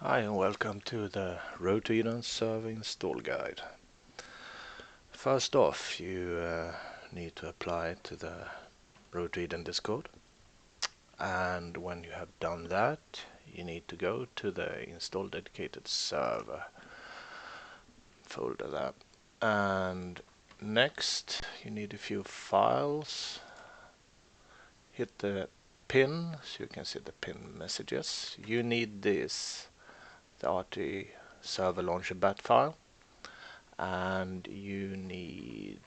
Hi and welcome to the Road to Eden Server install guide. First off, you need to apply to the Road to Eden Discord, and when you have done that, you need to go to the install dedicated server folder there. And next, you need a few files. Hit the pin so you can see the pin messages. You need this, the RT server launcher bat file. And you need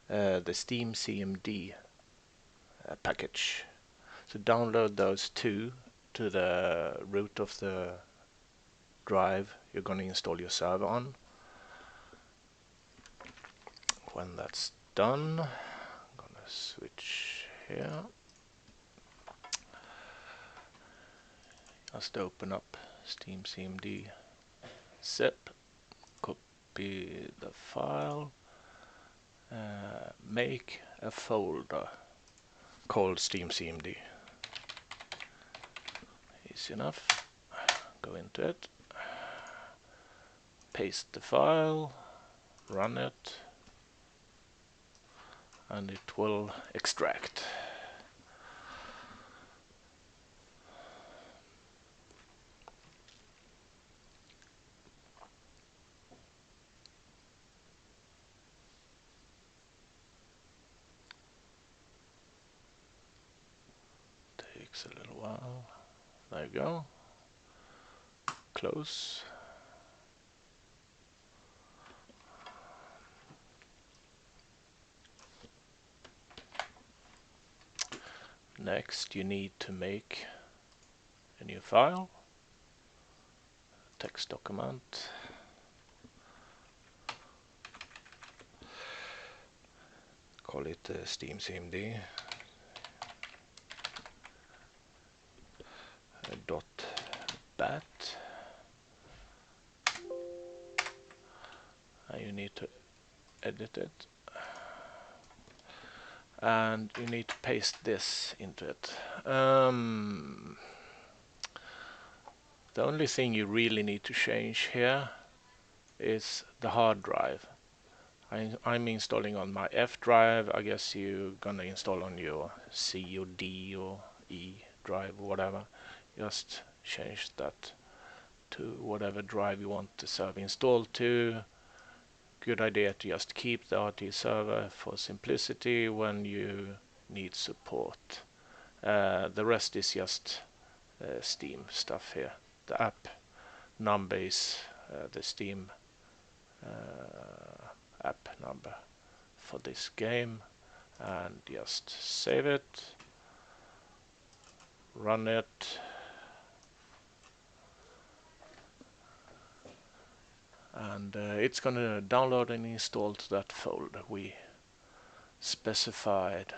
the Steam CMD package. So download those two to the root of the drive you're going to install your server on. When that's done, I'm going to switch here. Just open up Steam CMD zip, copy the file, make a folder called Steam CMD. Easy enough. Go into it, paste the file, run it, and it will extract. Takes a little while. There you go. Close. Next, you need to make a new file, text document. Call it Steam CMD .bat, and you need to edit it, and you need to paste this into it. The only thing you really need to change here is the hard drive. I'm installing on my F drive. I guess you're gonna install on your C or D or E drive or whatever. Just change that to whatever drive you want the server installed to. Good idea to just keep the RT server for simplicity when you need support. The rest is just Steam stuff here. The app number is the Steam app number for this game, and just save it, run it, and it's gonna download and install to that folder we specified.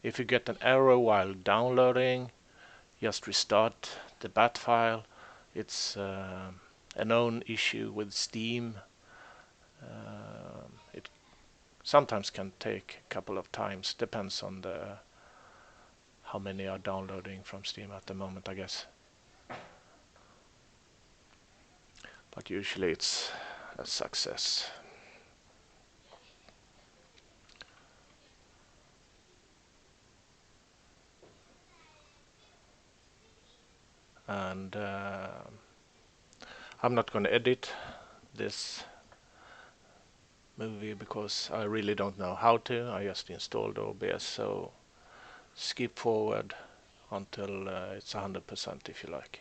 If you get an error while downloading, just restart the bat file. It's a known issue with Steam. It sometimes can take a couple of times, depends on how many are downloading from Steam at the moment, I guess. But usually it's a success. And I'm not going to edit this movie because I really don't know how to. I just installed OBS, so skip forward until it's 100% if you like.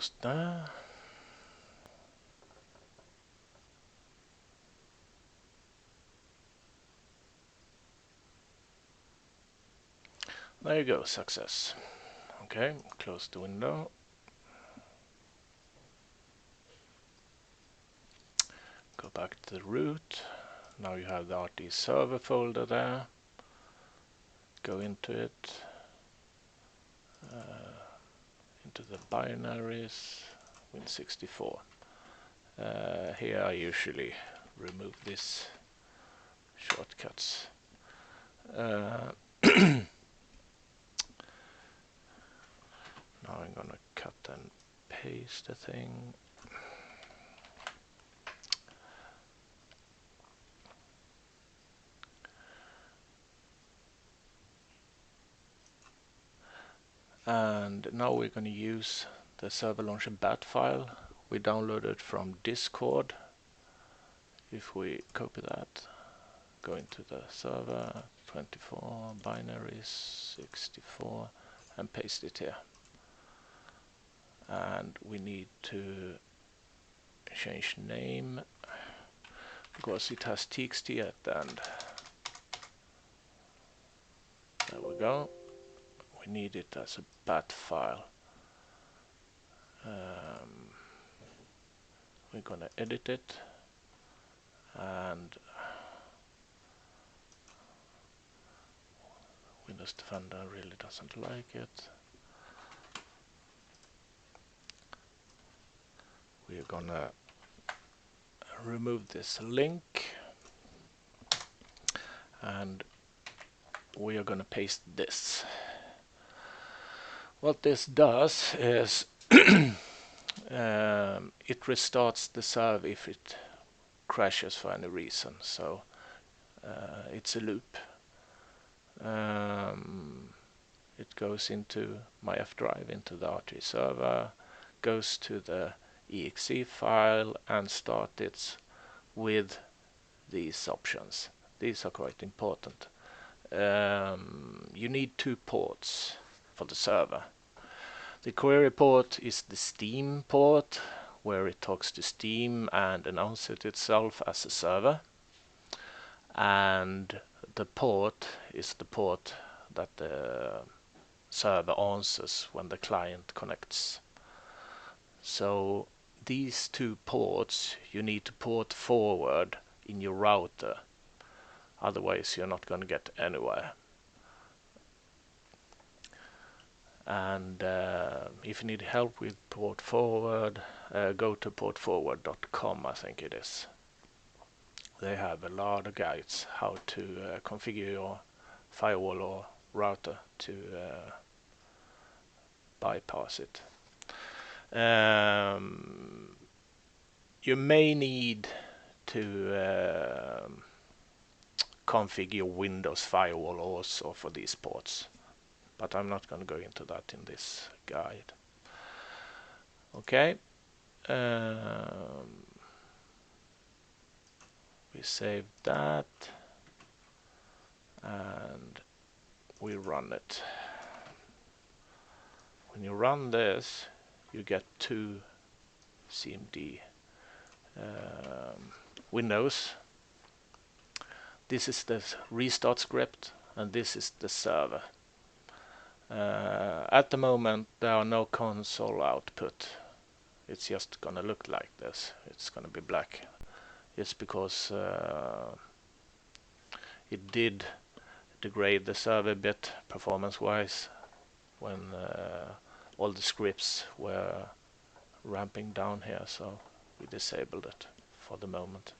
almost there. There you go, success. Okay, close the window. Go back to the root. Now you have the RT server folder there. Go into it, into the binaries, Win64. Here I usually remove these shortcuts. Now I'm gonna cut and paste the thing. And now we're going to use the server launcher bat file we downloaded from Discord. If we copy that, go into the server, 24, binaries, 64, and paste it here. And we need to change name because it has txt at the end. There we go. We need it as a bat file. We're gonna edit it, and Windows Defender really doesn't like it. We're gonna remove this link, and we are gonna paste this. What this does is it restarts the server if it crashes for any reason, so it's a loop. It goes into my F drive, into the RT server, goes to the exe file and starts it with these options. These are quite important. You need 2 ports for the server. The query port is the Steam port, where it talks to Steam and announces itself as a server. And the port is the port that the server answers when the client connects. So these 2 ports you need to port forward in your router. Otherwise you're not going to get anywhere. And if you need help with port forward, go to portforward.com, I think it is. They have a lot of guides how to configure your firewall or router to bypass it. You may need to configure Windows firewall also for these ports, but I'm not going to go into that in this guide. Okay, we save that and we run it. When you run this, you get 2 CMD windows. This is the restart script and this is the server. At the moment there are no console output. It's just gonna look like this. It's gonna be black. It's because it did degrade the server a bit performance wise when all the scripts were ramping down here, so we disabled it for the moment.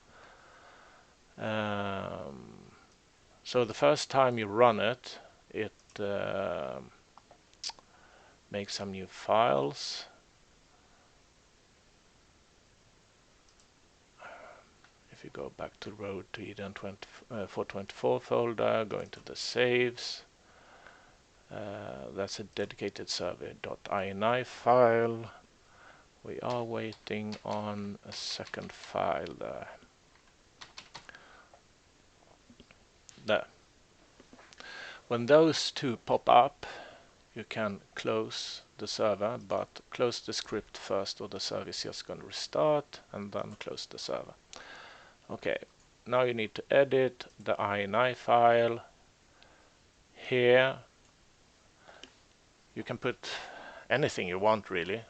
So the first time you run it, it makes some new files. If you go back to road to Eden 424 folder, go into the saves. That's a dedicated server.ini file. We are waiting on a second file there. There. When those 2 pop up, you can close the server, but close the script first or the server is just going to restart, and then close the server. Okay, now you need to edit the INI file. Here you can put anything you want, really.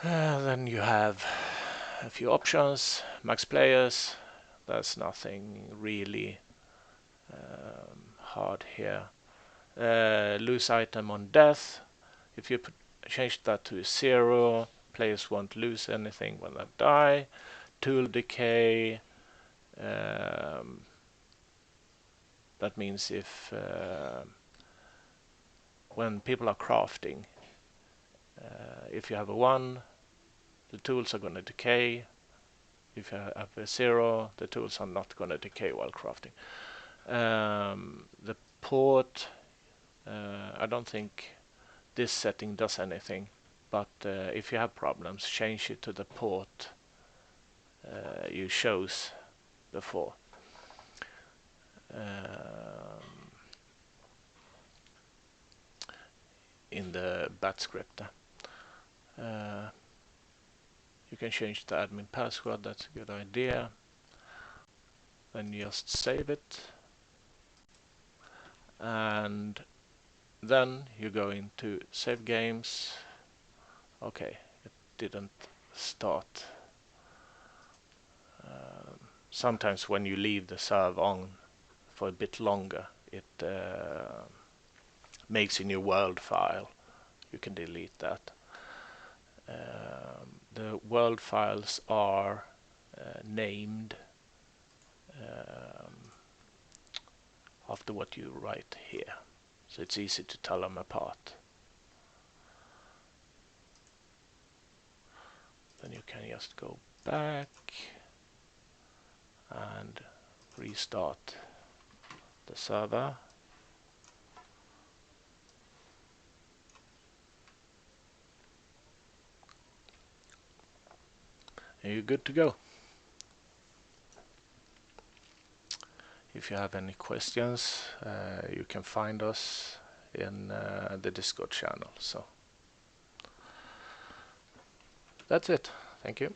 Then you have a few options. Max players, there's nothing really hard here. Lose item on death. If you change that to 0, players won't lose anything when they die. Tool decay. That means if when people are crafting, if you have a 1, the tools are going to decay. If you have a 0, the tools are not going to decay while crafting. The port, I don't think this setting does anything, but if you have problems, change it to the port you chose before. In the bat script. You can change the admin password, that's a good idea. Then just save it. And then you go into save games. Okay, it didn't start. Sometimes when you leave the server on for a bit longer, it makes a new world file. You can delete that. The world files are named after what you write here, so it's easy to tell them apart. Then you can just go back and restart the server. And you're good to go. If you have any questions, you can find us in the Discord channel. So that's it. Thank you.